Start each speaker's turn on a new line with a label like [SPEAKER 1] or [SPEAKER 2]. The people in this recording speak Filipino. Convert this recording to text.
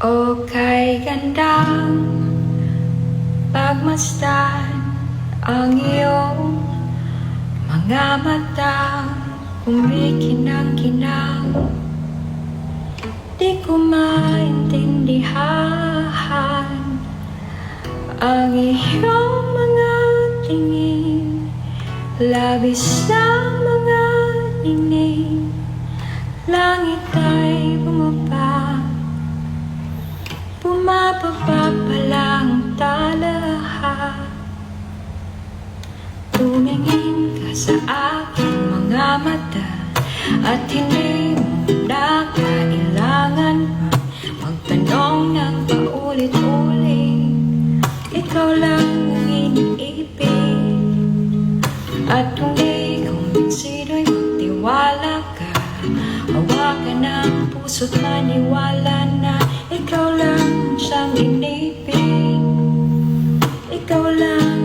[SPEAKER 1] O kay gandang pagmasdan ang iyong mga mata, kumikinang-kinang. Di ko maintindihan ang iyong mga tingin, labis ng mga ningning. Langit ay bumaba, bumababa pa lang talaha. Tumingin ka sa aking mga mata at hindi mo na kailangan magtanong ng paulit-ulit. Ikaw lang ang iniibig, at kung di kumbinsido'y magtiwala ka. Hawakan ang puso't maniwala na ikaw lang siyang inibig. Ikaw lang